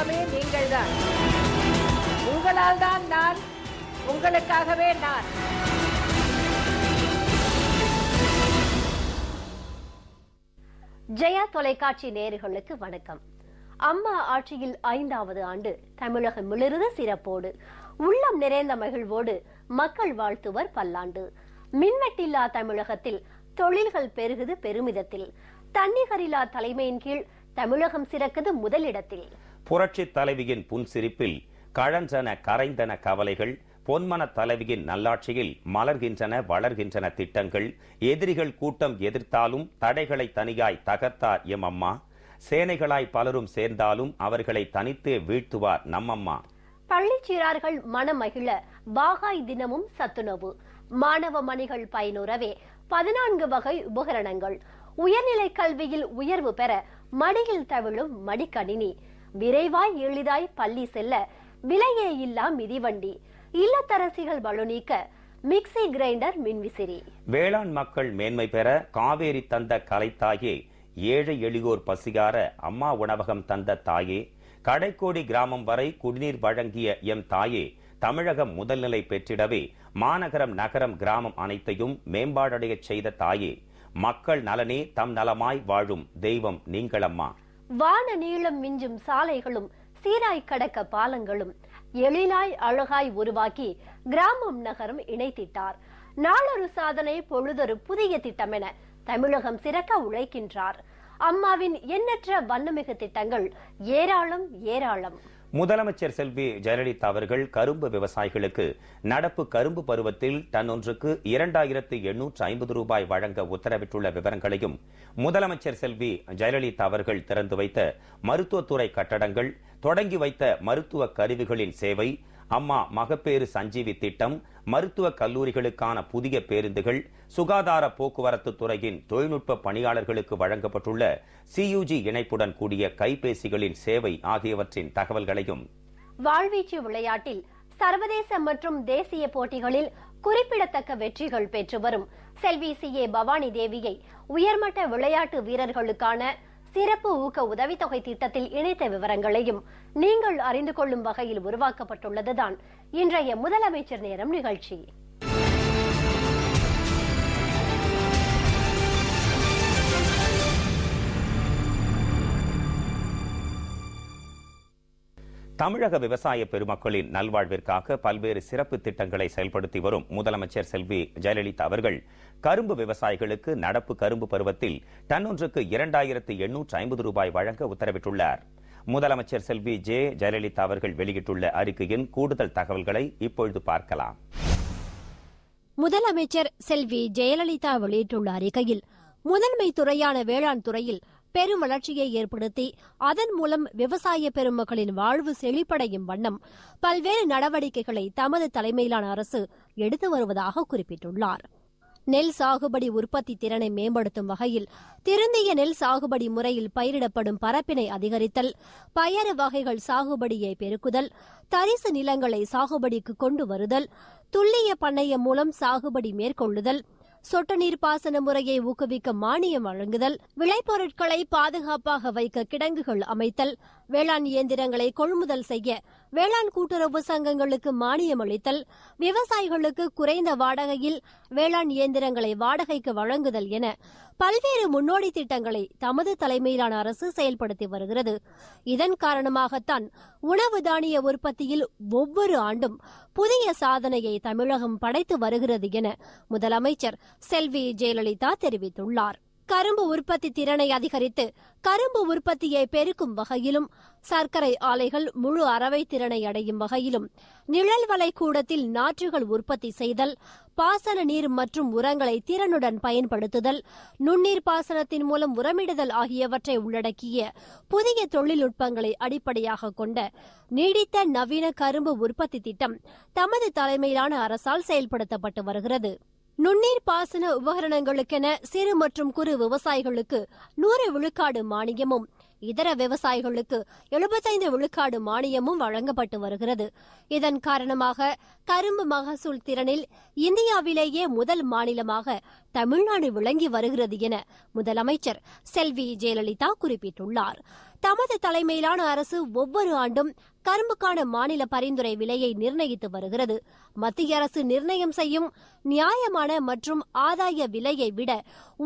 எல்லாமே நீங்கள்தான். உங்களால் தான் நான், உங்களுக்காகவே நான். ஜெயா தொலைக்காட்சி நேயர்களுக்கு வணக்கம். அம்மா ஆட்சியில் 5வது ஆண்டு தமிழகம் மிளிர்ந்த சிறப்போடு உள்ளம் நிறைந்த மகிழ்வோடு மக்கள் வாழ்த்துவர் பல்லாண்டு. மின்வெட்டில்லா தமிழகத்தில் தொழில்கள் பெருகுது பெருமிதத்தில். தன்னிகரில்லா தலைமையின் கீழ் தமிழகம் சிறக்குது முதலிடத்தில். புரட்சி தலைவியின் புன்சிரிப்பில் கழன்றன கரைந்தன கவலைகள். பொன்மன தலைவியின் நல்லாட்சியில் மலர்கின்றன வளர்கின்றன திட்டங்கள். எதிரிகள் கூட்டம் எதிர்த்தாலும் தடைகளை தனியாய் தகர்த்தார் எம் அம்மா. சேனைகளாய் பலரும் சேர்ந்தாலும் அவர்களை தனித்தே வீழ்த்துவார் நம்மம்மா. பள்ளிச்சீரார்கள் மனமகிழ வாகாய் தினமும் சத்துணவு. மாணவ மணிகள் பயனுறவே 14 வகை உபகரணங்கள். உயர்நிலை கல்வியில் உயர்வு பெற மடியில் தவிழும் மடிக்கணினி. விரைவாய் எளிதாய் பள்ளி செல்ல விலையே இல்லா மிதிவண்டி. இல்லத்தரசிகள் வலு நீக்க மிக்சி கிரைண்டர் மின்விசிறி. வேளாண் மக்கள் மேன்மை பெற காவேரி தந்த கலைத்தாயே. ஏழை எளியோர் பசியார அம்மா உணவகம் தந்த தாயே. கடைக்கோடி கிராமம் வரை குடிநீர் வழங்கிய எம் தாயே. தமிழகம் முதல்நிலை பெற்றிடவே மாநகரம் நகரம் கிராமம் அனைத்தையும் மேம்பாடடைய செய்த தாயே. மக்கள் நலனே தம் நலமாய் வாழும் தெய்வம் நீங்களம்மா. வான நீளம் மிஞ்சும் சாலைகளும் சீராய் கடக்க பாலங்களும் எழிலாய் அழகாய் உருவாக்கி கிராமம் நகரம் இணைத்திட்டார். நாளொரு சாதனை பொழுதொரு புதிய திட்டம் என தமிழகம் சிறக்க உழைக்கின்றார். அம்மாவின் எண்ணற்ற வண்ணமிகு திட்டங்கள் ஏராளம் ஏராளம். முதலமைச்சர் செல்வி ஜெயலலிதா அவர்கள் கரும்பு விவசாயிகளுக்கு நடப்பு கரும்பு பருவத்தில் டன் ஒன்றுக்கு 2850 ரூபாய் வழங்க உத்தரவிட்டுள்ள விவரங்களையும், முதலமைச்சர் செல்வி ஜெயலலிதா அவர்கள் திறந்து வைத்த மருத்துவத்துறை கட்டடங்கள், தொடங்கி வைத்த மருத்துவ கருவிகளின் சேவை, அம்மா மகப்பேறு சஞ்சீவி திட்டம், மருத்துவ கல்லூரிகளுக்கான புதிய பேருந்துகள், சுகாதார போக்குவரத்து துறையின் தொழில்நுட்ப பணியாளர்களுக்கு வழங்கப்பட்டுள்ள சியுஜி இணைப்புடன் கூடிய கைபேசிகளின் சேவை ஆகியவற்றின் தகவல்களையும், வாழ்வீச்சு விளையாட்டில் சர்வதேச மற்றும் தேசிய போட்டிகளில் குறிப்பிடத்தக்க வெற்றிகள் பெற்று வரும் செல்வி CA பவானி தேவியை உயர்மட்ட விளையாட்டு வீரர்களுக்கான சிறப்பு ஊக்க உதவித்தொகை திட்டத்தில் இணைத்த விவரங்களையும் நீங்கள் அறிந்து கொள்ளும் வகையில் உருவாக்கப்பட்டுள்ளதுதான் இன்றைய முதலமைச்சர் நேரம் நிகழ்ச்சி. தமிழக விவசாய பெருமக்களின் நல்வாழ்விற்காக பல்வேறு சிறப்பு திட்டங்களை செயல்படுத்தி வரும் முதலமைச்சர் செல்வி ஜெயலலிதா அவர்கள் கரும்பு விவசாயிகளுக்கு நடப்பு கரும்பு பருவத்தில் டன் ஒன்றுக்கு 2850 ரூபாய் வழங்க உத்தரவிட்டுள்ளார். முதலமைச்சர் செல்வி ஜெயலலிதா அவர்கள் வெளியிட்டுள்ள அறிக்கையின் கூடுதல் தகவல்களை இப்பொழுது பார்க்கலாம். முதலமைச்சர் செல்வி ஜெயலலிதா வெளியிட்டுள்ள அறிக்கையில், முதன்மை துறையான வேளாண் துறையில் பெரும் வளர்ச்சியை ஏற்படுத்தி அதன் மூலம் விவசாய பெருமக்களின் வாழ்வு செழிப்படையும் வண்ணம் பல்வேறு நடவடிக்கைகளை தமது தலைமையிலான அரசு எடுத்து வருவதாக குறிப்பிட்டுள்ளார். நெல் சாகுபடி உற்பத்தி திறனை மேம்படுத்தும் வகையில் திருந்திய நெல் சாகுபடி முறையில் பயிரிடப்படும் பரப்பினை அதிகரித்தல், பயறு வகைகள் சாகுபடியை பெருக்குதல், தரிசு நிலங்களை சாகுபடிக்கு கொண்டு வருதல், துல்லிய பண்ணையம் மூலம் சாகுபடி மேற்கொள்ளுதல், சொட்டு நீர் பாசன முறையை ஊக்குவிக்க மானியம் வழங்குதல், விளைபொருட்களை பாதுகாப்பாக வைக்க கிடங்குகள் அமைத்தல், வேளாண் இயந்திரங்களை கொள்முதல் செய்ய வேளாண் கூட்டுறவு சங்கங்களுக்கு மானியம் அளித்தல், விவசாயிகளுக்கு குறைந்த வாடகையில் வேளாண் இயந்திரங்களை வாடகைக்கு வழங்குதல் என பல்வேறு முன்னோடி திட்டங்களை தமது தலைமையிலான அரசு செயல்படுத்தி வருகிறது. இதன் காரணமாகத்தான் உணவு தானிய உற்பத்தியில் ஒவ்வொரு ஆண்டும் புதிய சாதனையை தமிழகம் படைத்து வருகிறது என முதலமைச்சர் செல்வி ஜெயலலிதா தெரிவித்துள்ளார். கரும்பு உற்பத்தி திறனை அதிகரித்து கரும்பு உற்பத்தியை பெருக்கும் வகையிலும், சர்க்கரை ஆலைகள் முழு அறவை திறனை அடையும் வகையிலும், நிழல் வலை கூடத்தில் நாற்றுகள் உற்பத்தி செய்தல், பாசன நீர் மற்றும் உரங்களை திறனுடன் பயன்படுத்துதல், நுண்ணீர் பாசனத்தின் மூலம் உரமிடுதல் ஆகியவற்றை உள்ளடக்கிய புதிய தொழில்நுட்பங்களை அடிப்படையாக கொண்ட நீடித்த நவீன கரும்பு உற்பத்தி திட்டம் தமது தலைமையிலான அரசால் செயல்படுத்தப்பட்டு வருகிறது. நுண்ணீர் பாசன உபகரணங்களுக்கென சிறு மற்றும் குறு விவசாயிகளுக்கு 100 விழுக்காடு மானியமும், இதர விவசாயிகளுக்கு 75 விழுக்காடு மானியமும் வழங்கப்பட்டு வருகிறது. இதன் காரணமாக கரும்பு மகசூல் திறனில் இந்தியாவிலேயே முதல் மாநிலமாக தமிழ்நாடு விளங்கி வருகிறது என முதலமைச்சர் செல்வி ஜெயலலிதா குறிப்பிட்டுள்ளார். தமது தலைமையிலான அரசு ஒவ்வொரு ஆண்டும் கரும்புக்கான மாநில பரிந்துரை விலையை நிர்ணயித்து வருகிறது. மத்திய அரசு நிர்ணயம் செய்யும் நியாயமான மற்றும் ஆதாய விலையை விட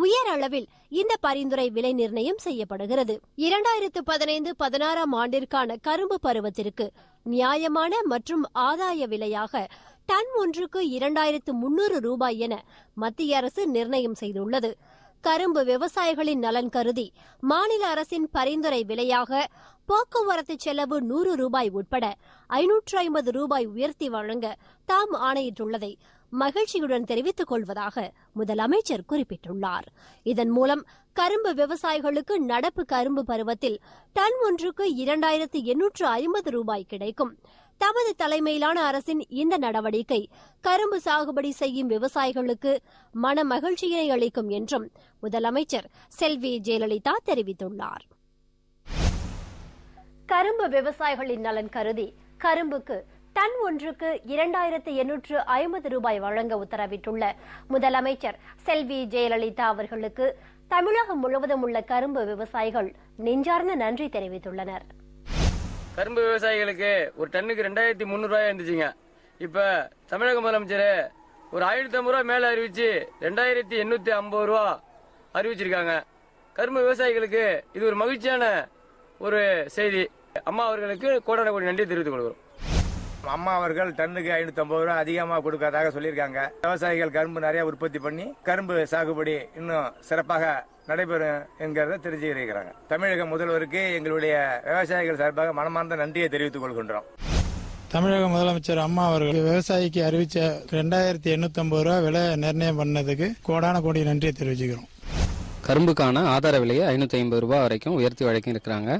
உயர் அளவில் இந்த பரிந்துரை விலை நிர்ணயம் செய்யப்படுகிறது. 2015-16 ஆண்டிற்கான கரும்பு பருவத்திற்கு நியாயமான மற்றும் ஆதாய விலையாக டன் ஒன்றுக்கு 2300 ரூபாய் என மத்திய அரசு நிர்ணயம் செய்துள்ளது. கரும்பு விவசாயிகளின் நலன் கருதி மாநில அரசின் பரிந்துரை விலையாக போக்குவரத்து செலவு 100 ரூபாய் உட்பட 550 ரூபாய் உயர்த்தி வழங்க தாம் ஆணையிட்டுள்ளதை மகிழ்ச்சியுடன் தெரிவித்துக் கொள்வதாக முதலமைச்சர் குறிப்பிட்டுள்ளார். இதன் மூலம் கரும்பு விவசாயிகளுக்கு நடப்பு கரும்பு பருவத்தில் டன் ஒன்றுக்கு 2850 ரூபாய் கிடைக்கும். தமது தலைமையிலான அரசின் இந்த நடவடிக்கை கரும்பு சாகுபடி செய்யும் விவசாயிகளுக்கு மன மகிழ்ச்சியினை அளிக்கும் என்றும் முதலமைச்சர் செல்வி ஜெயலலிதா தெரிவித்துள்ளார். கரும்பு விவசாயிகளின் நலன் கருதி கரும்புக்கு டன் ஒன்றுக்கு 2850 ரூபாய் வழங்க உத்தரவிட்டுள்ள முதலமைச்சர் செல்வி ஜெயலலிதா அவர்களுக்கு தமிழகம் முழுவதும் உள்ள கரும்பு விவசாயிகள் நெஞ்சார்ந்த நன்றி தெரிவித்துள்ளனர். கரும்பு விவசாயிகளுக்கு ஒரு டன்னுக்கு 2300 ரூபாய் இருந்துச்சுங்க. இப்ப தமிழக முதலமைச்சர் ஒரு 1050 ரூபாய் மேல அறிவிச்சு 2850 ரூபா அறிவிச்சிருக்காங்க. கரும்பு விவசாயிகளுக்கு இது ஒரு மகிழ்ச்சியான ஒரு செய்தி. அம்மா அவர்களுக்கு கோடான கோடி நன்றி தெரிவித்துக் கொள்கிறோம். அம்மா அவர்கள் டன்னுக்கு 550 ரூபாய் அதிகமாக கொடுக்கறதாக சொல்லியிருக்காங்க. விவசாயிகள் கரும்பு நிறைய உற்பத்தி பண்ணி கரும்பு சாகுபடி இன்னும் சிறப்பாக நடைபெறும் என்கிறத தெரிஞ்சுக்கிறாங்க. தமிழக முதல்வருக்கு எங்களுடைய விவசாயிகள் சார்பாக மனமார்ந்த நன்றியை தெரிவித்துக் கொள்கின்றோம். தமிழக முதலமைச்சர் அம்மா அவர்கள் விவசாயிக்கு அறிவிச்ச 2850 ரூபாய் விலை நிர்ணயம் பண்ணதுக்கு கோடான கோடி நன்றியை தெரிவிச்சுக்கிறோம். கரும்புக்கான ஆதார விலையை 550 ரூபாய் வரைக்கும் உயர்த்தி வழங்கி இருக்கிறாங்க.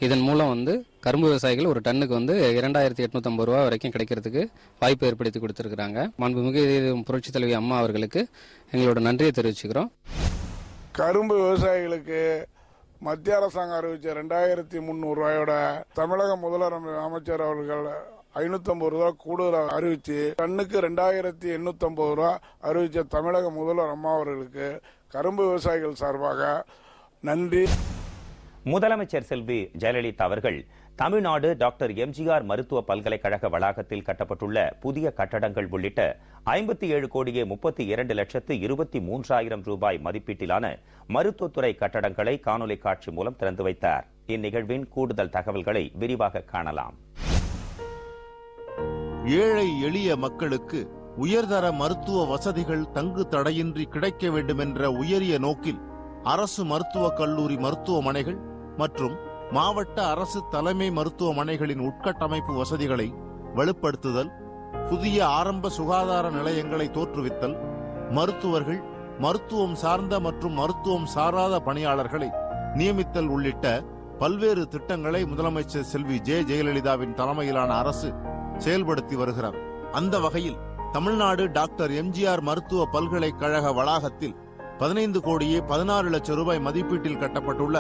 இதன் மூலம் கரும்பு விவசாயிகள் ஒரு டன்னுக்கு 2850 ரூபாய் வரைக்கும் கிடைக்கிறதுக்கு வாய்ப்பு ஏற்படுத்தி கொடுத்திருக்கிறாங்க. மாண்புமிகு புரட்சி தலைவி அம்மா அவர்களுக்கு எங்களோட நன்றியை தெரிவிச்சுக்கிறோம். கரும்பு விவசாயிகளுக்கு மத்திய அரசாங்கம் அறிவிச்ச 2300 ரூபாயோட தமிழக முதலமைச்சர் அவர்கள் 550 ரூபாய் கூடுதலாக அறிவிச்சு டன்னுக்கு 2850 ரூபாய் அறிவிச்ச தமிழக முதல்வர் அம்மா அவர்களுக்கு கரும்பு விவசாயிகள் சார்பாக நன்றி. முதலமைச்சர் செல்வி ஜெயலலிதா அவர்கள் தமிழ்நாடு டாக்டர் எம்ஜிஆர் மருத்துவ பல்கலைக்கழக வளாகத்தில் கட்டப்பட்டுள்ள புதிய கட்டடங்கள் உள்ளிட்ட 57,32,23,000 ரூபாய் மதிப்பீட்டிலான மருத்துவத்துறை கட்டடங்களை காணொலி காட்சி மூலம் திறந்து வைத்தார். இந்நிகழ்வின் கூடுதல் தகவல்களை விரிவாக காணலாம். ஏழை எளிய மக்களுக்கு உயர்தர மருத்துவ வசதிகள் தங்கு தடையின்றி கிடைக்க வேண்டும் என்ற உயரிய நோக்கில் அரசு மருத்துவக் கல்லூரி மருத்துவமனைகள் மற்றும் மாவட்ட அரசு தலைமை மருத்துவமனைகளின் உட்கட்டமைப்பு வசதிகளை வலுப்படுத்துதல், புதிய ஆரம்ப சுகாதார நிலையங்களை தோற்றுவித்தல், மருத்துவர்கள், மருத்துவம் சார்ந்த மற்றும் மருத்துவம் சாராத பணியாளர்களை நியமித்தல் உள்ளிட்ட பல்வேறு திட்டங்களை முதலமைச்சர் செல்வி ஜெயலலிதாவின் தலைமையிலான அரசு செயல்படுத்தி வருகிறார். அந்த வகையில் தமிழ்நாடு டாக்டர் எம்ஜிஆர் மருத்துவ பல்கலைக்கழக வளாகத்தில் 15,16,00,000 ரூபாய் மதிப்பீட்டில் கட்டப்பட்டுள்ள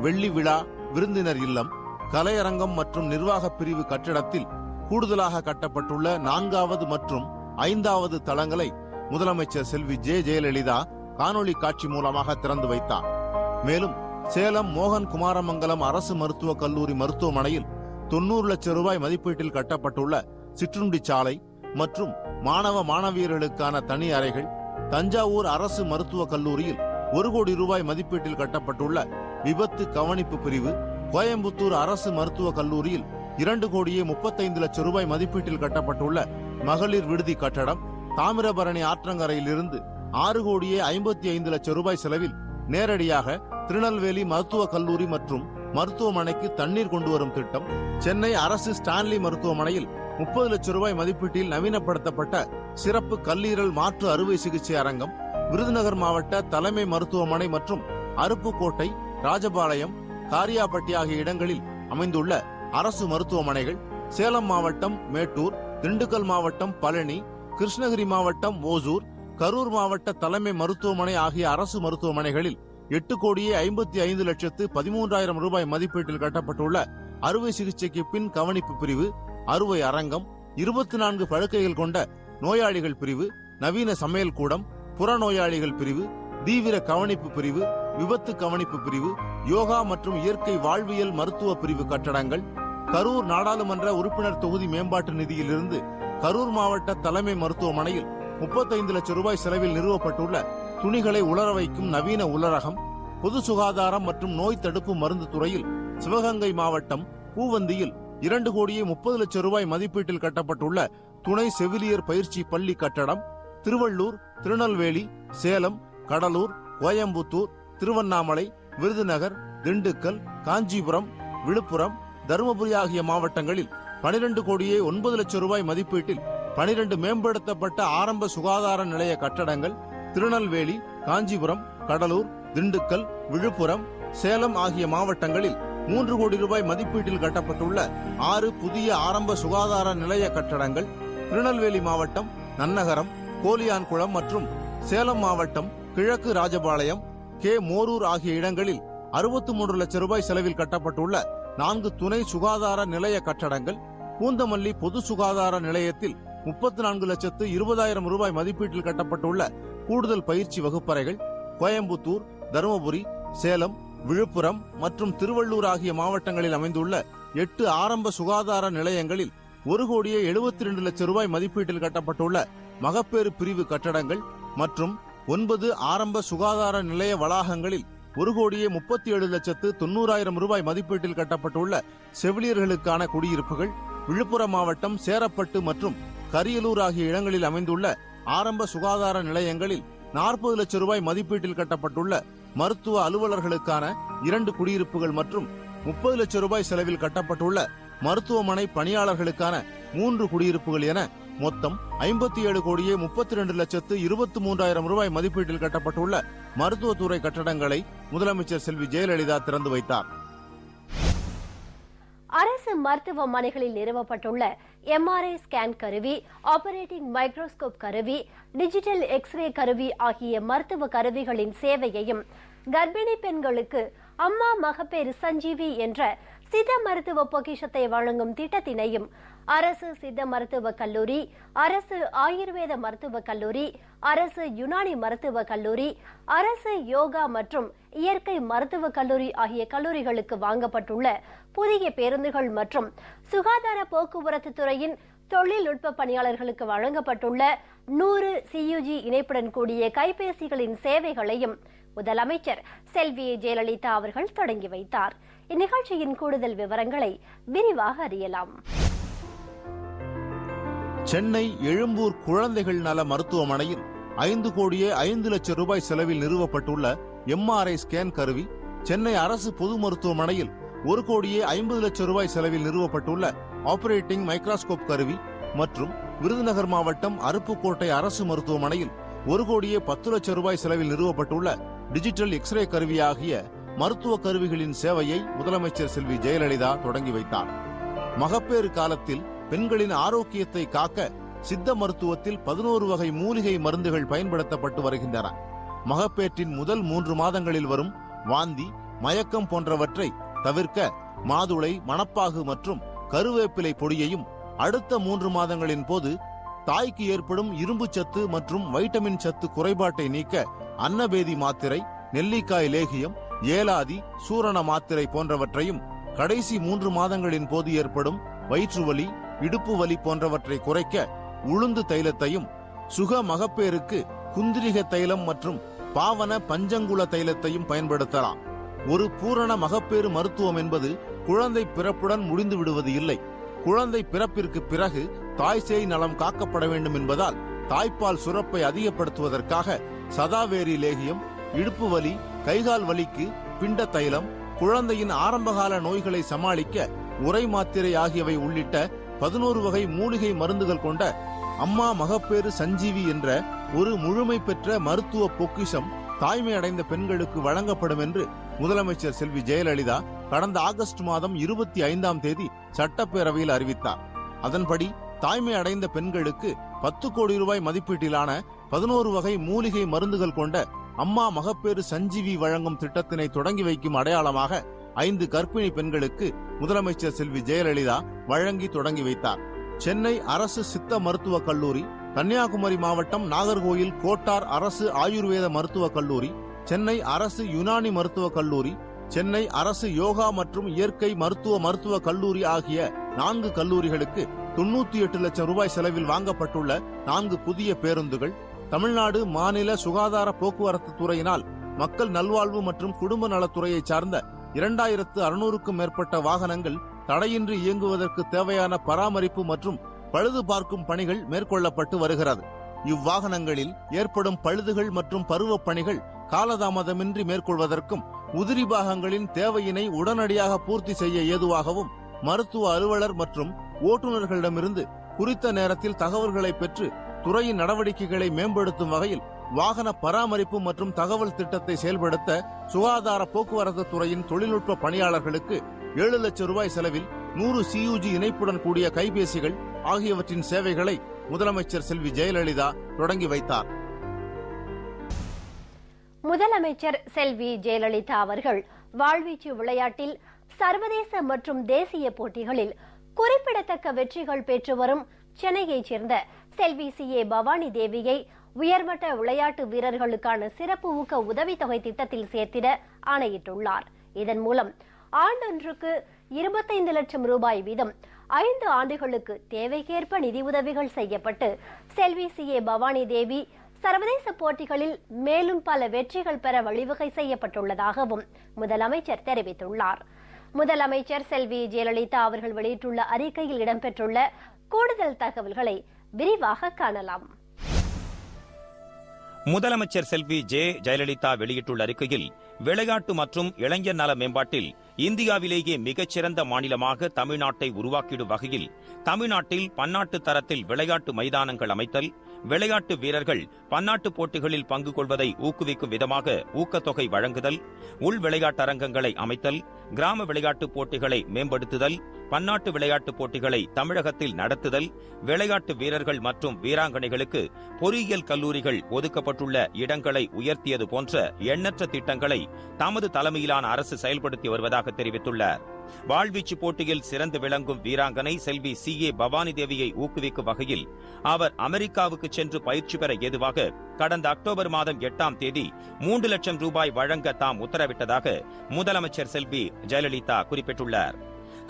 வெள்ளி விழா, விருந்தினர் இல்லம், கலையரங்கம் மற்றும் நிர்வாக பிரிவு கட்டிடத்தில் கூடுதலாக கட்டப்பட்டுள்ள 4வது மற்றும் 5வது தளங்களை முதலமைச்சர் செல்வி ஜெயலலிதா காணொலி காட்சி மூலமாக திறந்து வைத்தார். மேலும் சேலம் மோகன் குமாரமங்கலம் அரசு மருத்துவக் கல்லூரி மருத்துவமனையில் 90 லட்சம் ரூபாய் மதிப்பீட்டில் கட்டப்பட்டுள்ள சிற்றுண்டி சாலை மற்றும் மாணவ மாணவியர்களுக்கான தனி அறைகள், தஞ்சாவூர் அரசு மருத்துவக் கல்லூரியில் 1 கோடி ரூபாய் மதிப்பீட்டில் கட்டப்பட்டுள்ள விபத்து கவனிப்பு பிரிவு, கோயம்புத்தூர் அரசு மருத்துவக் கல்லூரியில் 2,35,00,000 ரூபாய் மதிப்பீட்டில் கட்டப்பட்டுள்ள மகளிர் விடுதி கட்டடம், தாமிரபரணி ஆற்றங்கரையிலிருந்து 6,55,00,000 ரூபாய் செலவில் நேரடியாக திருநெல்வேலி மருத்துவக் கல்லூரி மற்றும் மருத்துவமனைக்கு தண்ணீர் கொண்டு வரும் திட்டம், சென்னை அரசு ஸ்டான்லி மருத்துவமனையில் 30 லட்சம் ரூபாய் மதிப்பீட்டில் நவீனப்படுத்தப்பட்ட சிறப்பு கல்லீரல் மாற்று அறுவை சிகிச்சை அரங்கம், விருதுநகர் மாவட்ட தலைமை மருத்துவமனை மற்றும் அருப்புக்கோட்டை, ராஜபாளையம், காரியாபட்டி ஆகிய இடங்களில் அமைந்துள்ள அரசு மருத்துவமனைகள், சேலம் மாவட்டம் மேட்டூர், திண்டுக்கல் மாவட்டம் பழனி, கிருஷ்ணகிரி மாவட்டம் ஓசூர், கரூர் மாவட்ட தலைமை மருத்துவமனை ஆகிய அரசு மருத்துவமனைகளில் 8,55,13,000 ரூபாய் மதிப்பீட்டில் கட்டப்பட்டுள்ள அறுவை சிகிச்சைக்கு பின் கவனிப்பு பிரிவு, அறுவை அரங்கம், 24 படுக்கைகள் கொண்ட நோயாளிகள் பிரிவு, நவீன சமையல் கூடம், புறநோயாளிகள் பிரிவு, தீவிர கவனிப்பு பிரிவு, விபத்து கவனிப்பு பிரிவு, யோகா மற்றும் இயற்கை வாழ்வியல் மருத்துவ பிரிவு கட்டடங்கள், கரூர் நாடாளுமன்ற உறுப்பினர் தொகுதி மேம்பாட்டு நிதியிலிருந்து கரூர் மாவட்ட தலைமை மருத்துவமனையில் 35 லட்சம் ரூபாய் செலவில் நிறுவப்பட்டுள்ள துணிகளை உலர வைக்கும் நவீன உலரகம், பொது சுகாதாரம் மற்றும் நோய் தடுப்பு மருந்து துறையில் சிவகங்கை மாவட்டம் பூவந்தியில் 2,30,00,000 ரூபாய் மதிப்பீட்டில் கட்டப்பட்டுள்ள துணை செவிலியர் பயிற்சி பள்ளி கட்டடம், திருவள்ளூர், திருநெல்வேலி, சேலம், கடலூர், கோயம்புத்தூர், திருவண்ணாமலை, விருதுநகர், திண்டுக்கல், காஞ்சிபுரம், விழுப்புரம், தருமபுரி ஆகிய மாவட்டங்களில் 12,09,00,000 ரூபாய் மதிப்பீட்டில் 12 மேம்படுத்தப்பட்ட ஆரம்ப சுகாதார நிலைய கட்டடங்கள், திருநெல்வேலி, காஞ்சிபுரம், கடலூர், திண்டுக்கல், விழுப்புரம், சேலம் ஆகிய மாவட்டங்களில் 3 கோடி ரூபாய் மதிப்பீட்டில் கட்டப்பட்டுள்ள 6 புதிய ஆரம்ப சுகாதார நிலைய கட்டடங்கள், திருநெல்வேலி மாவட்டம் நன்னகரம், கோலியான்குளம் மற்றும் சேலம் மாவட்டம் கிழக்கு ராஜபாளையம், கே மோரூர் ஆகிய இடங்களில் 63 லட்சம் ரூபாய் செலவில் கட்டப்பட்டுள்ள 4 துணை சுகாதார நிலைய கட்டடங்கள், பூந்தமல்லி பொது சுகாதார நிலையத்தில் 34,20,000 ரூபாய் மதிப்பீட்டில் கட்டப்பட்டுள்ள கூடுதல் பயிற்சி வகுப்பறைகள், கோயம்புத்தூர், தருமபுரி, சேலம், விழுப்புரம் மற்றும் திருவள்ளூர் ஆகிய மாவட்டங்களில் அமைந்துள்ள 8 ஆரம்ப சுகாதார நிலையங்களில் 1,72,00,000 ரூபாய் மதிப்பீட்டில் கட்டப்பட்டுள்ள மகப்பேறு பிரிவு கட்டடங்கள் மற்றும் 9 ஆரம்ப சுகாதார நிலைய வளாகங்களில் 1,37,90,000 ரூபாய் மதிப்பீட்டில் கட்டப்பட்டுள்ள செவிலியர்களுக்கான குடியிருப்புகள், விழுப்புரம் மாவட்டம் சேரப்பட்டு மற்றும் கரியலூர் ஆகிய இடங்களில் அமைந்துள்ள ஆரம்ப சுகாதார நிலையங்களில் 40 லட்சம் ரூபாய் மதிப்பீட்டில் கட்டப்பட்டுள்ள மருத்துவ அலுவலர்களுக்கான 2 குடியிருப்புகள் மற்றும் 30 லட்சம் ரூபாய் செலவில் கட்டப்பட்டுள்ள மருத்துவமனை பணியாளர்களுக்கான 3 குடியிருப்புகள் என மொத்தம் 57,32,23,000 ரூபாய் மதிப்பீட்டில் கட்டப்பட்டுள்ள மருத்துவத்துறை கட்டடங்களை முதலமைச்சர் செல்வி ஜெயலலிதா திறந்து வைத்தார். அரசு மருத்துவமனைகளில் நிறுவப்பட்டுள்ள எம்ஆர்ஐ ஸ்கேன் கருவி, ஆபரேட்டிங் மைக்ரோஸ்கோப் கருவி, டிஜிட்டல் எக்ஸ்ரே கருவி ஆகிய மருத்துவ கருவிகளின் சேவையையும் கர்ப்பிணி பெண்களுக்கு அம்மா மகப்பேறு சஞ்சீவி என்ற சித்த மருத்துவ பொக்கிஷத்தை வழங்கும் திட்டத்தினையும் அரசு சித்த மருத்துவக் கல்லூரி, அரசு ஆயுர்வேத மருத்துவக் கல்லூரி, அரசு யுனானி மருத்துவக் கல்லூரி, அரசு யோகா மற்றும் இயற்கை மருத்துவக் கல்லூரி ஆகிய கல்லூரிகளுக்கு வாங்கப்பட்டுள்ள புதிய பேருந்துகள் மற்றும் சுகாதார போக்குவரத்து துறையின் தொழில்நுட்ப பணியாளர்களுக்கு வழங்கப்பட்டுள்ள 100 CUG இணைப்புடன் கூடிய கைபேசிகளின் சேவைகளையும் முதலமைச்சர் செல்வி ஜெயலலிதா அவர்கள் தொடங்கி வைத்தார். இந்நிகழ்ச்சியின் கூடுதல் விவரங்களை விரிவாக அறியலாம். சென்னை எழும்பூர் குழந்தைகள் நல மருத்துவமனையில் 5,05,00,000 ரூபாய் செலவில் நிறுவப்பட்டுள்ள எம்ஆர்ஐ ஸ்கேன் கருவி, சென்னை அரசு பொது மருத்துவமனையில் 1,50,00,000 ரூபாய் செலவில் நிறுவப்பட்டுள்ள ஆபரேட்டிங் மைக்ரோஸ்கோப் கருவி மற்றும் விருதுநகர் மாவட்டம் அருப்புக்கோட்டை அரசு மருத்துவமனையில் 1,10,00,000 ரூபாய் செலவில் நிறுவப்பட்டுள்ள டிஜிட்டல் எக்ஸ்ரே கருவி ஆகிய மருத்துவ கருவிகளின் சேவையை முதலமைச்சர் செல்வி ஜெயலலிதா தொடங்கி வைத்தார். மகப்பேறு காலத்தில் பெண்களின் ஆரோக்கியத்தை காக்க சித்த மருத்துவத்தில் 11 வகை மூலிகை மருந்துகள் பயன்படுத்தப்பட்டு வருகின்றன. மகப்பேற்றின் முதல் 3 மாதங்களில் வரும் வாந்தி, மயக்கம் போன்றவற்றை தவிர்க்க மாதுளை, மணப்பாகு மற்றும் கருவேப்பிலை பொடியையும், அடுத்த 3 மாதங்களின் போது தாய்க்கு ஏற்படும் இரும்பு சத்து மற்றும் வைட்டமின் சத்து குறைபாட்டை நீக்க அன்னபேதி மாத்திரை, நெல்லிக்காய் லேகியம், ஏலாதி, சூரண மாத்திரை போன்றவற்றையும், கடைசி 3 மாதங்களின் போது ஏற்படும் வயிற்றுவலி, இடுப்பு வலி போன்றவற்றை குறைக்க உளுந்து தைலத்தையும், சுக மகப்பேருக்கு குந்திரிக தைலம் மற்றும் பாவன பஞ்சங்குல தைலத்தையும் பயன்படுத்தலாம். ஒரு பூரண மகப்பேறு மருத்துவம் என்பது குழந்தை பிறப்புடன் முடிந்து விடுவது இல்லை. குழந்தை பிறப்பிற்கு பிறகு தாய் சேய் நலம் காக்கப்பட வேண்டும் என்பதால் தாய்ப்பால் சுரப்பை அதிகப்படுத்துவதற்காக சதாவேரி லேகியம், இடுப்பு வலி, கைகால் வலிக்கு பிண்ட தைலம், குழந்தையின் ஆரம்பகால நோய்களை சமாளிக்க உரை மாத்திரை ஆகியவை உள்ளிட்ட 11 வகை மூலிகை மருந்துகள் கொண்ட அம்மா மகப்பேறு சஞ்சீவி என்ற ஒரு முழுமை பெற்ற மருத்துவ பொக்கிஷம் தாய்மை அடைந்த பெண்களுக்கு வழங்கப்படும் என்று முதலமைச்சர் செல்வி ஜெயலலிதா கடந்த ஆகஸ்ட் மாதம் 25ஆம் தேதி சட்டப்பேரவையில் அறிவித்தார். அதன்படி தாய்மை அடைந்த பெண்களுக்கு 10 கோடி ரூபாய் மதிப்பீட்டிலான 11 வகை மூலிகை மருந்துகள் கொண்ட அம்மா மகப்பேறு சஞ்சீவி வழங்கும் திட்டத்தினை தொடங்கி வைக்கும் அடையாளமாக 5 கர்ப்பிணி பெண்களுக்கு முதலமைச்சர் செல்வி ஜெயலலிதா வழங்கி தொடங்கி வைத்தார். சென்னை அரசு சித்த மருத்துவக் கல்லூரி, கன்னியாகுமரி மாவட்டம் நாகர்கோயில் கோட்டார் அரசு ஆயுர்வேத மருத்துவக் கல்லூரி, சென்னை அரசு யுனானி மருத்துவக் கல்லூரி, சென்னை அரசு யோகா மற்றும் இயற்கை மருத்துவக் கல்லூரி ஆகிய 4 கல்லூரிகளுக்கு 98 லட்சம் ரூபாய் செலவில் வாங்கப்பட்டுள்ள 4 புதிய பேருந்துகள், தமிழ்நாடு மாநில சுகாதார போக்குவரத்து துறையினால் மக்கள் நல்வாழ்வு மற்றும் குடும்ப நலத்துறையை சார்ந்த 2600க்கும் மேற்பட்ட வாகனங்கள் தடையின்றி இயங்குவதற்கு தேவையான பராமரிப்பு மற்றும் பழுது பார்க்கும் பணிகள் மேற்கொள்ளப்பட்டு வருகிறது. இவ்வாகனங்களில் ஏற்படும் பழுதுகள் மற்றும் பருவப் பணிகள் காலதாமதமின்றி மேற்கொள்வதற்கும் உதிரி பாகங்களின் தேவையினை உடனடியாக பூர்த்தி செய்ய ஏதுவாகவும் மருத்துவ அலுவலர் மற்றும் ஓட்டுநர்களிடமிருந்து குறித்த நேரத்தில் தகவல்களை பெற்று துறையின் நடவடிக்கைகளை மேம்படுத்தும் வகையில் வாகன பராமரிப்பு மற்றும் தகவல் திட்டத்தை செயல்படுத்த சுகாதார போக்குவரத்து துறையின் தொழில்நுட்ப பணியாளர்களுக்கு 7 லட்சம் ரூபாய் செலவில் 100 CUG இணைப்புடன் கூடிய கைபேசிகள் ஆகியவற்றின் சேவைகளை முதலமைச்சர் செல்வி ஜெயலலிதா தொடங்கி வைத்தார். முதலமைச்சர் செல்வி ஜெயலலிதா அவர்கள் வாழ்வீச்சு விளையாட்டில் சர்வதேச மற்றும் தேசிய போட்டிகளில் குறிப்பிடத்தக்க வெற்றிகள் பெற்று வரும் சென்னையைச் சேர்ந்த செல்வி CA பவானி தேவியை உயர்மட்ட விளையாட்டு வீரர்களுக்கான சிறப்பு ஊக்க உதவித்தொகை திட்டத்தில் சேர்த்திட ஆணையிட்டுள்ளார். இதன் மூலம் ஆண்டொன்றுக்கு 25 லட்சம் ரூபாய் வீதம் 5 ஆண்டுகளுக்கு தேவைக்கேற்ப நிதி உதவிகள் செய்யப்பட்டு செல்வி CA பவானி தேவி சர்வதேச போட்டிகளில் மேலும் பல வெற்றிகள் பெற வழிவகை செய்யப்பட்டுள்ளதாகவும் முதலமைச்சர் தெரிவித்துள்ளார். முதலமைச்சர் செல்வி ஜெயலலிதா அவர்கள் வெளியிட்டுள்ள அறிக்கையில் இடம்பெற்றுள்ள கூடுதல் தகவல்களை விரிவாக காணலாம். முதலமைச்சர் செல்வி ஜெயலலிதா வெளியிட்டுள்ள அறிக்கையில் விளையாட்டு மற்றும் இளைஞர் நல மேம்பாட்டில் இந்தியாவிலேயே மிகச்சிறந்த மாநிலமாக தமிழ்நாட்டை உருவாக்கிடும் வகையில் தமிழ்நாட்டில் பன்னாட்டு தரத்தில் விளையாட்டு மைதானங்கள் அமைத்தல், விளையாட்டு வீரர்கள் பன்னாட்டு போட்டிகளில் பங்கு கொள்வதை ஊக்குவிக்கும் விதமாக ஊக்கத்தொகை வழங்குதல், உள் விளையாட்டு அரங்கங்களை அமைத்தல், கிராம விளையாட்டு போட்டிகளை மேம்படுத்துதல், பன்னாட்டு விளையாட்டு போட்டிகளை தமிழகத்தில் நடத்துதல், விளையாட்டு வீரர்கள் மற்றும் வீராங்கனைகளுக்கு பொறியியல் கல்லூரிகள் ஒதுக்கப்பட்டுள்ள இடங்களை உயர்த்தியது போன்ற எண்ணற்ற திட்டங்களை தமது தலைமையிலான அரசு செயல்படுத்தி வருவதாக தெரிவித்துள்ளார். வாழ்வீச்சு போட்டியில் சிறந்து விளங்கும் வீராங்கனை செல்வி CA பவானி தேவியை ஊக்குவிக்கும் வகையில் அவர் அமெரிக்காவுக்கு சென்று பயிற்சி பெற ஏதுவாக கடந்த அக்டோபர் மாதம் 8ஆம் தேதி 3 லட்சம் ரூபாய் வழங்க தாம் உத்தரவிட்டதாக முதலமைச்சர் செல்வி ஜெயலலிதா குறிப்பிட்டுள்ளார்.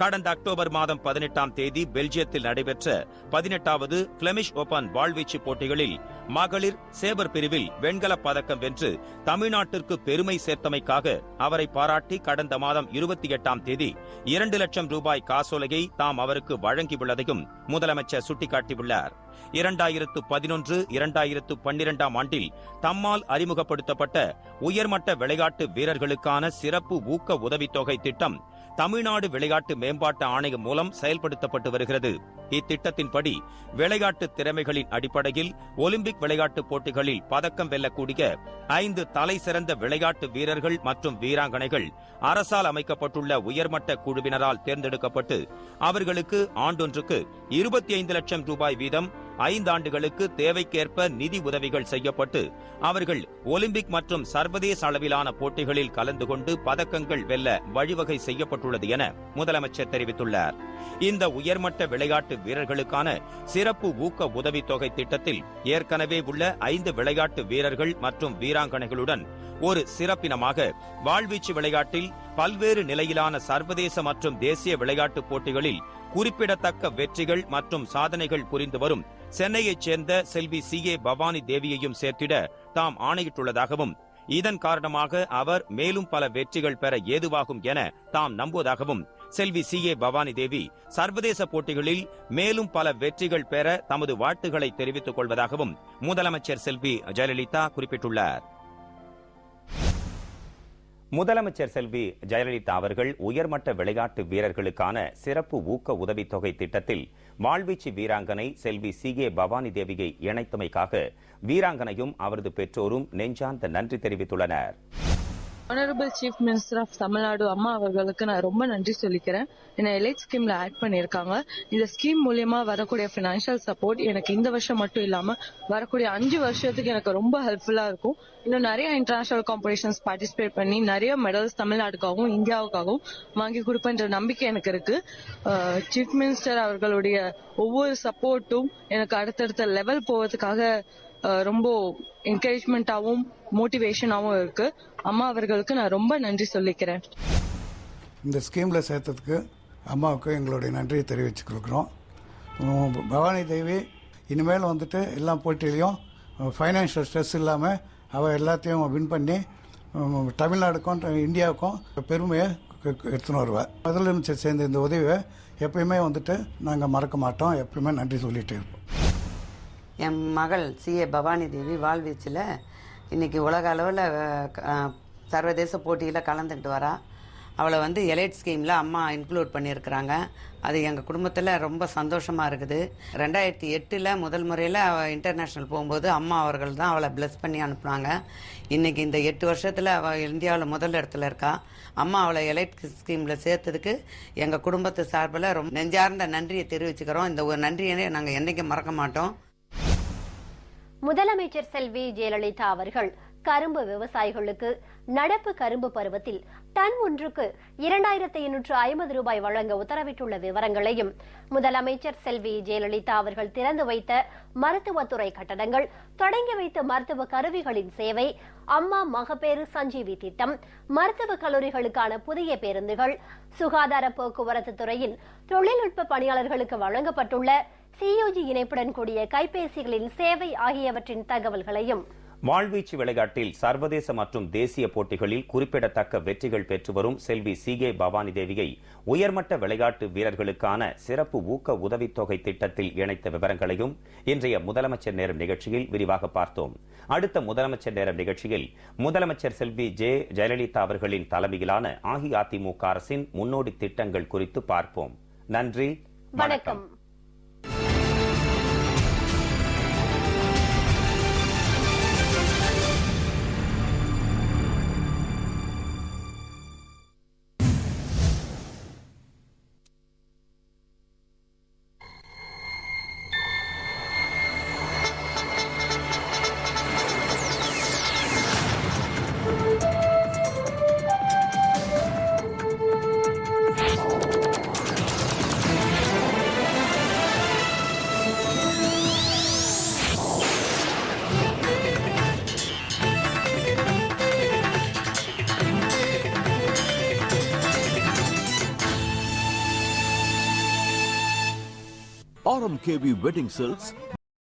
கடந்த அக்டோபர் மாதம் 18ஆம் தேதி பெல்ஜியத்தில் நடைபெற்ற 18வது பிளெமிஷ் ஓபன் வாழ்வீச்சு போட்டிகளில் மகளிர் சேபர் பிரிவில் வெண்கலப் பதக்கம் வென்று தமிழ்நாட்டிற்கு பெருமை சேர்த்தமைக்காக அவரை பாராட்டி கடந்த மாதம் 28ஆம் தேதி 2 லட்சம் ரூபாய் காசோலையை தாம் அவருக்கு வழங்கியுள்ளதையும் முதலமைச்சர் சுட்டிக்காட்டியுள்ளார். 2011-2012ஆம் ஆண்டில் தம்மால் அறிமுகப்படுத்தப்பட்ட உயர்மட்ட விளையாட்டு வீரர்களுக்கான சிறப்பு ஊக்க உதவித்தொகை திட்டம் தமிழ்நாடு விளையாட்டு மேம்பாட்டு ஆணையம் மூலம் செயல்படுத்தப்பட்டு வருகிறது. இத்திட்டத்தின்படி விளையாட்டு திறமைகளின் அடிப்படையில் ஒலிம்பிக் விளையாட்டுப் போட்டிகளில் பதக்கம் வெல்லக்கூடிய 5 தலை சிறந்த விளையாட்டு வீரர்கள் மற்றும் வீராங்கனைகள் அரசால் அமைக்கப்பட்டுள்ள உயர்மட்ட குழுவினரால் தேர்ந்தெடுக்கப்பட்டு அவர்களுக்கு ஆண்டொன்றுக்கு 25 லட்சம் ரூபாய் வீதம் 5 ஆண்டுகளுக்கு தேவைக்கேற்ப நிதி உதவிகள் செய்யப்பட்டு அவர்கள் ஒலிம்பிக் மற்றும் சர்வதேச அளவிலான போட்டிகளில் கலந்து கொண்டு பதக்கங்கள் வெல்ல வழிவகை செய்யப்பட்டுள்ளது என முதலமைச்சர் தெரிவித்துள்ளார். இந்த உயர்மட்ட விளையாட்டு வீரர்களுக்கான சிறப்பு ஊக்க உதவித்தொகை திட்டத்தில் ஏற்கனவே உள்ள 5 விளையாட்டு வீரர்கள் மற்றும் வீராங்கனைகளுடன் ஒரு சிறப்பினமாக வாழ்வீச்சு விளையாட்டில் பல்வேறு நிலையிலான சர்வதேச மற்றும் தேசிய விளையாட்டுப் போட்டிகளில் குறிப்பிடத்தக்க வெற்றிகள் மற்றும் சாதனைகள் புரிந்து வரும் சென்னையைச் சேர்ந்த செல்வி CA பவானி தேவியையும் சேர்த்திட தாம் ஆணையிட்டுள்ளதாகவும் இதன் காரணமாக அவர் மேலும் பல வெற்றிகள் பெற ஏதுவாகும் என தாம் நம்புவதாகவும் செல்வி CA பவானி தேவி சர்வதேச போட்டிகளில் மேலும் பல வெற்றிகள் பெற தமது வாழ்த்துக்களை தெரிவித்துக் கொள்வதாகவும் முதலமைச்சர் செல்வி ஜெயலலிதா குறிப்பிட்டுள்ளார். முதலமைச்சர் செல்வி ஜெயலலிதா அவர்கள் உயர்மட்ட விளையாட்டு வீரர்களுக்கான சிறப்பு ஊக்க உதவித்தொகை திட்டத்தில் வாழ்வீச்சு வீராங்கனை செல்வி CA பவானி தேவியை இணைத்தமைக்காக வீராங்கனையும் அவரது பெற்றோரும் நெஞ்சார்ந்த நன்றி தெரிவித்துள்ளனர். Honourable chief minister of Tamil Nadu அம்மா அவர்களுக்கு நான் ரொம்ப நன்றி சொல்லிக்கிறேன். என்னை எலைட் ஸ்கீம்ல ஆட் பண்ணியிருக்காங்க. இந்த ஸ்கீம் மூலியமா வரக்கூடிய பினான்சியல் சப்போர்ட் எனக்கு இந்த வருஷம் மட்டும் இல்லாம வரக்கூடிய 5 வருஷத்துக்கு எனக்கு ரொம்ப ஹெல்ப்ஃபுல்லா இருக்கும். இன்னும் நிறைய இன்டர்நேஷனல் காம்படிஷன்ஸ் பார்ட்டிசிபேட் பண்ணி நிறைய மெடல்ஸ் தமிழ்நாட்டுக்காகவும் இந்தியாவுக்காகவும் வாங்கி கொடுப்பேன்ற நம்பிக்கை எனக்கு இருக்கு. சீஃப் மினிஸ்டர் அவர்களுடைய ஒவ்வொரு சப்போர்ட்டும் எனக்கு அடுத்தடுத்த லெவல் போவதுக்காக ரொம்ப என்கரேஜ்மெண்டாவும் மோட்டிவேஷனாவும் இருக்கு. அம்மா அவர்களுக்கு நான் ரொம்ப நன்றி சொல்லிக்கிறேன். இந்த ஸ்கீம்ல சேர்த்ததுக்கு அம்மாவுக்கு எங்களுடைய நன்றியை தெரிவிச்சு கொடுக்குறோம். பவானி தேவி இனிமேல் வந்துட்டு எல்லா போட்டியிலையும் ஃபைனான்ஷியல் ஸ்ட்ரெஸ் இல்லாமல் அவள் எல்லாத்தையும் வின் பண்ணி தமிழ்நாடுக்கும் இந்தியாவுக்கும் பெருமையை எடுத்துன்னு வருவாள். முதலமைச்சர் சேர்ந்த இந்த உதவியை எப்பயுமே வந்துட்டு நாங்கள் மறக்க மாட்டோம், எப்பயுமே நன்றி சொல்லிகிட்டே இருப்போம். என் மகள் CA பவானி தேவி வாழ்வீச்சில் இன்றைக்கி உலக அளவில் சர்வதேச போட்டியில் கலந்துக்கிட்டு வரா. அவளை வந்து எலைட் ஸ்கீமில் அம்மா இன்க்ளூட் பண்ணியிருக்கிறாங்க. அது எங்கள் குடும்பத்தில் ரொம்ப சந்தோஷமாக இருக்குது. 2008 முதல் முறையில் அவள் இன்டர்நேஷ்னல் போகும்போது அம்மா அவர்கள் தான் அவளை பிளஸ் பண்ணி அனுப்புனாங்க. இன்றைக்கி இந்த 8 வருஷத்தில் அவள் இந்தியாவில் முதல் இடத்துல இருக்கா. அம்மா அவளை எலைட் ஸ்கீமில் சேர்த்ததுக்கு எங்கள் குடும்பத்து சார்பில் ரொம்ப நெஞ்சார்ந்த நன்றியை தெரிவிச்சுக்கிறோம். இந்த ஒரு நன்றியை நாங்கள் என்றைக்கும் மறக்க மாட்டோம். முதலமைச்சர் செல்வி ஜெயலலிதா அவர்கள் கரும்பு விவசாயிகளுக்கு நடப்பு கரும்பு பருவத்தில் டன் ஒன்றுக்கு 2850 ரூபாய் வழங்க உத்தரவிட்டுள்ள விவரங்களையும், முதலமைச்சர் செல்வி ஜெயலலிதா அவர்கள் திறந்து வைத்த மருத்துவத்துறை கட்டடங்கள், தொடங்கி வைத்த மருத்துவ கருவிகளின் சேவை, அம்மா மகப்பேறு சஞ்சீவி திட்டம், மருத்துவக் கல்லூரிகளுக்கான புதிய பேருந்துகள், சுகாதார போக்குவரத்து துறையின் தொழில்நுட்ப பணியாளர்களுக்கு வழங்கப்பட்டுள்ள CUG இணைப்புடன் கூடிய கைபேசிகளின் சேவை ஆகியவற்றின் தகவல்களையும், வாழ்வீச்சு விளையாட்டில் சர்வதேச மற்றும் தேசிய போட்டிகளில் குறிப்பிடத்தக்க வெற்றிகள் பெற்று வரும் செல்வி CA பவானி தேவியை உயர்மட்ட விளையாட்டு வீரர்களுக்கான சிறப்பு ஊக்க உதவித்தொகை திட்டத்தில் இணைத்த விவரங்களையும் இன்றைய முதலமைச்சர் நேரம் நிகழ்ச்சியில் விரிவாக பார்த்தோம். அடுத்த முதலமைச்சர் நேரம் நிகழ்ச்சியில் முதலமைச்சர் செல்வி ஜெயலலிதா அவர்களின் தலைமையிலான அஇஅதிமுக அரசின் முன்னோடி திட்டங்கள் குறித்து பார்ப்போம். நன்றி, வணக்கம். RMKV Wedding Silks